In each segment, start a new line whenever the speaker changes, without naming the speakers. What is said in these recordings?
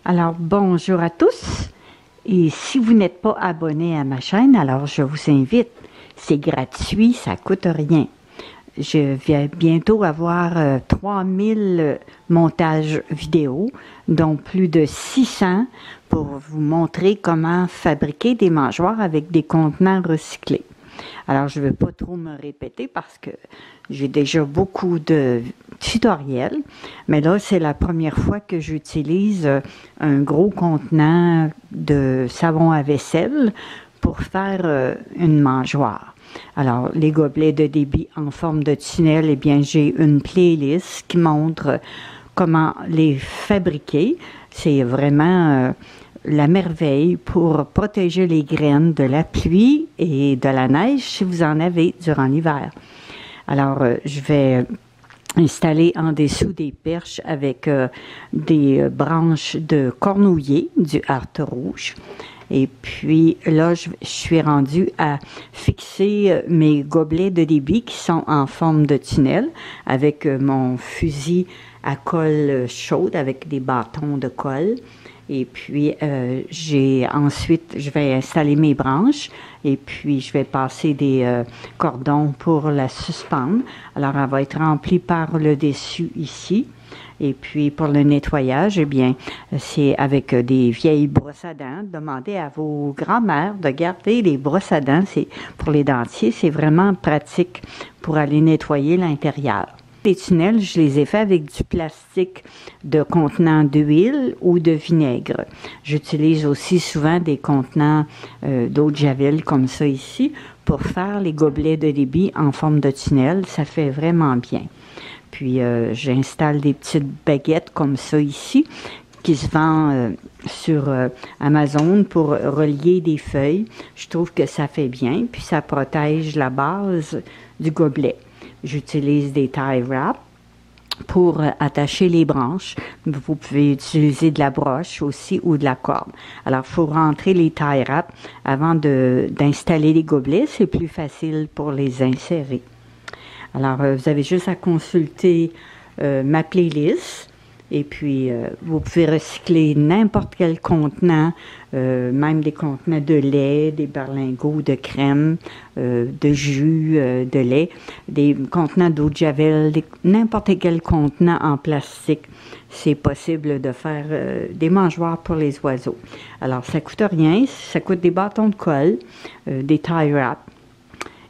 Alors, bonjour à tous. Et si vous n'êtes pas abonné à ma chaîne, alors je vous invite. C'est gratuit, ça coûte rien. Je vais bientôt avoir 3000 montages vidéo, dont plus de 600 pour vous montrer comment fabriquer des mangeoires avec des contenants recyclés. Alors, je ne vais pas trop me répéter parce que j'ai déjà beaucoup de tutoriels, mais là, c'est la première fois que j'utilise un gros contenant de savon à vaisselle pour faire une mangeoire. Alors, les gobelets de débit en forme de tunnel, eh bien, j'ai une playlist qui montre comment les fabriquer. C'est vraiment la merveille pour protéger les graines de la pluie et de la neige si vous en avez durant l'hiver. Alors, je vais installer en dessous des perches avec des branches de cornouiller, du harte rouge. Et puis là, je suis rendue à fixer mes gobelets de débit qui sont en forme de tunnel avec mon fusil à colle chaude avec des bâtons de colle. Et puis, ensuite, je vais installer mes branches et puis je vais passer des cordons pour la suspendre. Alors, elle va être remplie par le dessus ici. Et puis, pour le nettoyage, eh bien, c'est avec des vieilles brosses à dents. Demandez à vos grands-mères de garder les brosses à dents. Pour les dentiers, c'est vraiment pratique pour aller nettoyer l'intérieur. Les tunnels, je les ai faits avec du plastique de contenant d'huile ou de vinaigre. J'utilise aussi souvent des contenants d'eau de javel comme ça ici pour faire les gobelets de débit en forme de tunnel. Ça fait vraiment bien. Puis, j'installe des petites baguettes comme ça ici qui se vend sur Amazon pour relier des feuilles. Je trouve que ça fait bien, puis ça protège la base du gobelet. J'utilise des tie wraps pour attacher les branches. Vous pouvez utiliser de la broche aussi ou de la corde. Alors, il faut rentrer les tie wraps avant d'installer les gobelets. C'est plus facile pour les insérer. Alors, vous avez juste à consulter ma playlist. Et puis, vous pouvez recycler n'importe quel contenant, même des contenants de lait, des berlingots de crème, de jus, de lait, des contenants d'eau de javel, n'importe quel contenant en plastique. C'est possible de faire des mangeoires pour les oiseaux. Alors, ça coûte rien, ça coûte des bâtons de colle, des tie wraps,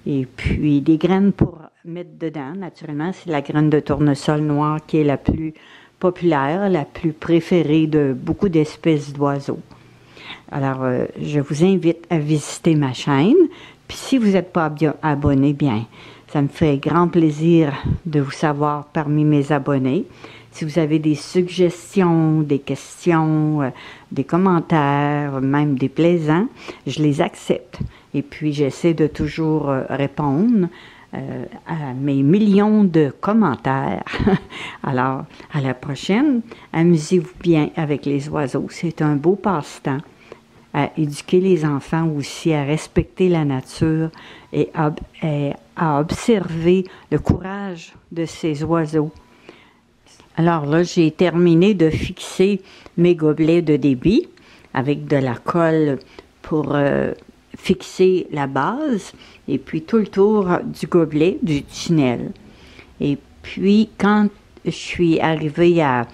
et puis des graines pour mettre dedans. Naturellement, c'est la graine de tournesol noir qui est la plus populaire, la plus préférée de beaucoup d'espèces d'oiseaux. Alors, je vous invite à visiter ma chaîne. Puis si vous n'êtes pas abonné, bien, ça me fait grand plaisir de vous savoir parmi mes abonnés. Si vous avez des suggestions, des questions, des commentaires, même des plaisants, je les accepte. Et puis, j'essaie de toujours répondre à mes millions de commentaires. Alors, à la prochaine, amusez-vous bien avec les oiseaux. C'est un beau passe-temps à éduquer les enfants aussi, à respecter la nature et à observer le courage de ces oiseaux. Alors là, j'ai terminé de fixer mes gobelets de débit avec de la colle pour fixer la base et puis tout le tour du gobelet, du tunnel. Et puis, quand je suis arrivée à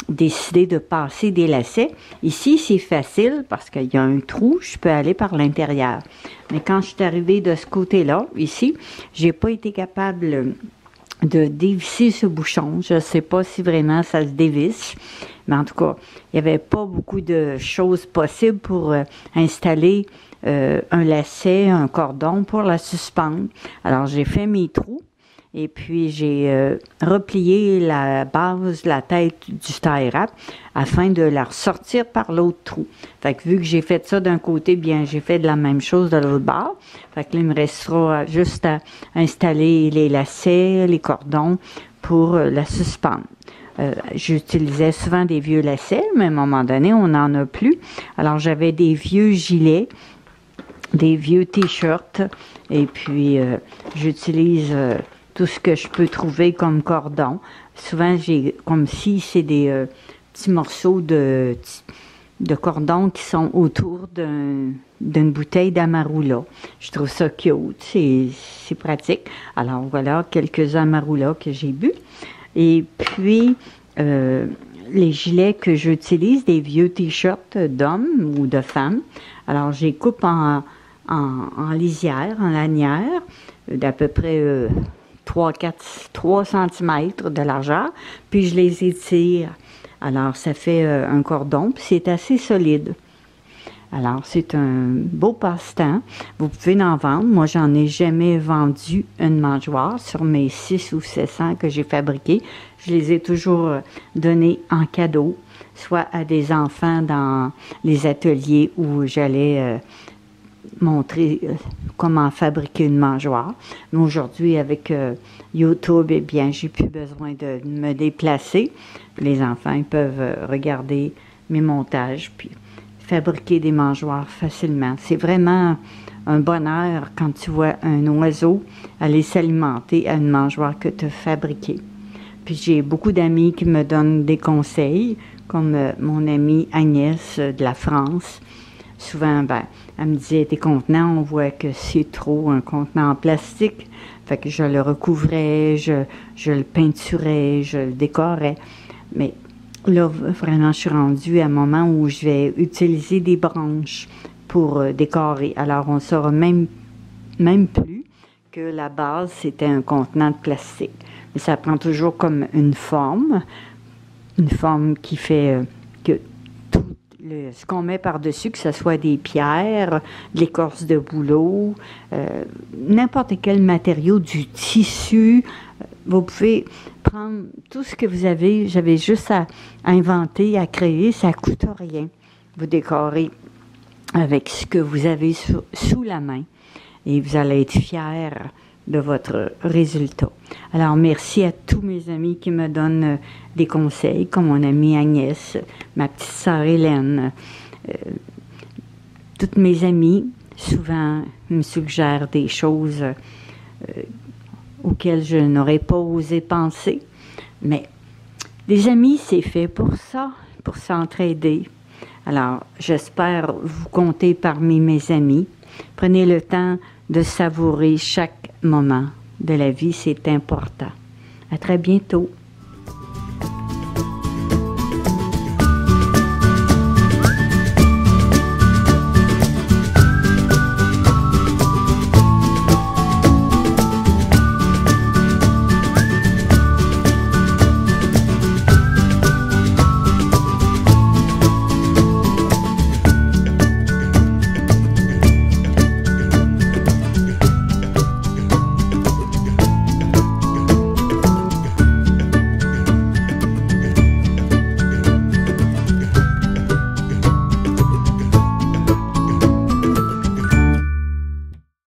décider de passer des lacets, ici, c'est facile parce qu'il y a un trou, je peux aller par l'intérieur. Mais quand je suis arrivée de ce côté-là, ici, j'ai pas été capable de dévisser ce bouchon. Je ne sais pas si vraiment ça se dévisse, mais en tout cas, il n'y avait pas beaucoup de choses possibles pour installer un lacet, un cordon pour la suspendre. Alors, j'ai fait mes trous et puis j'ai replié la base, la tête du tie wrap afin de la ressortir par l'autre trou. Fait que vu que j'ai fait ça d'un côté, bien, j'ai fait de la même chose de l'autre bord. Fait que là, il me restera juste à installer les lacets, les cordons pour la suspendre. J'utilisais souvent des vieux lacets, mais à un moment donné, on n'en a plus. Alors, j'avais des vieux gilets, des vieux t-shirts, et puis j'utilise tout ce que je peux trouver comme cordon. Souvent, j'ai comme si c'est des petits morceaux de cordon qui sont autour d'une bouteille d'Amarula. Je trouve ça cute, c'est pratique. Alors voilà, quelques Amarula que j'ai bu. Et puis, les gilets que j'utilise, des vieux t-shirts d'hommes ou de femmes. Alors, je les coupe en lisière, en lanière, d'à peu près 3 cm de largeur, puis je les étire. Alors, ça fait un cordon, puis c'est assez solide. Alors, c'est un beau passe-temps. Vous pouvez en vendre. Moi, j'en ai jamais vendu une mangeoire sur mes 600 ou 700 que j'ai fabriqués. Je les ai toujours donnés en cadeau, soit à des enfants dans les ateliers où j'allais montrer comment fabriquer une mangeoire. Mais aujourd'hui, avec YouTube, eh bien, j'ai plus besoin de me déplacer. Les enfants, ils peuvent regarder mes montages, puis fabriquer des mangeoires facilement. C'est vraiment un bonheur quand tu vois un oiseau aller s'alimenter à une mangeoire que tu as fabriquée. Puis j'ai beaucoup d'amis qui me donnent des conseils, comme mon amie Agnès de la France. Souvent, elle me dit, tes contenants, on voit que c'est trop un contenant en plastique. Fait que je le recouvrais, je le peinturais, je le décorais. Mais là, vraiment, je suis rendue à un moment où je vais utiliser des branches pour décorer. Alors, on ne saura même plus que la base, c'était un contenant de plastique. Mais ça prend toujours comme une forme qui fait que tout ce qu'on met par-dessus, que ce soit des pierres, de l'écorce de bouleau, n'importe quel matériau, du tissu, vous pouvez prendre tout ce que vous avez. J'avais juste à inventer, à créer, ça ne coûte rien. Vous décorez avec ce que vous avez sous la main et vous allez être fiers de votre résultat. Alors, merci à tous mes amis qui me donnent des conseils, comme mon amie Agnès, ma petite sœur Hélène. Toutes mes amies, souvent, me suggèrent des choses auxquelles je n'aurais pas osé penser. Mais les amis, c'est fait pour ça, pour s'entraider. Alors, j'espère vous compter parmi mes amis. Prenez le temps de savourer chaque moment de la vie, c'est important. À très bientôt.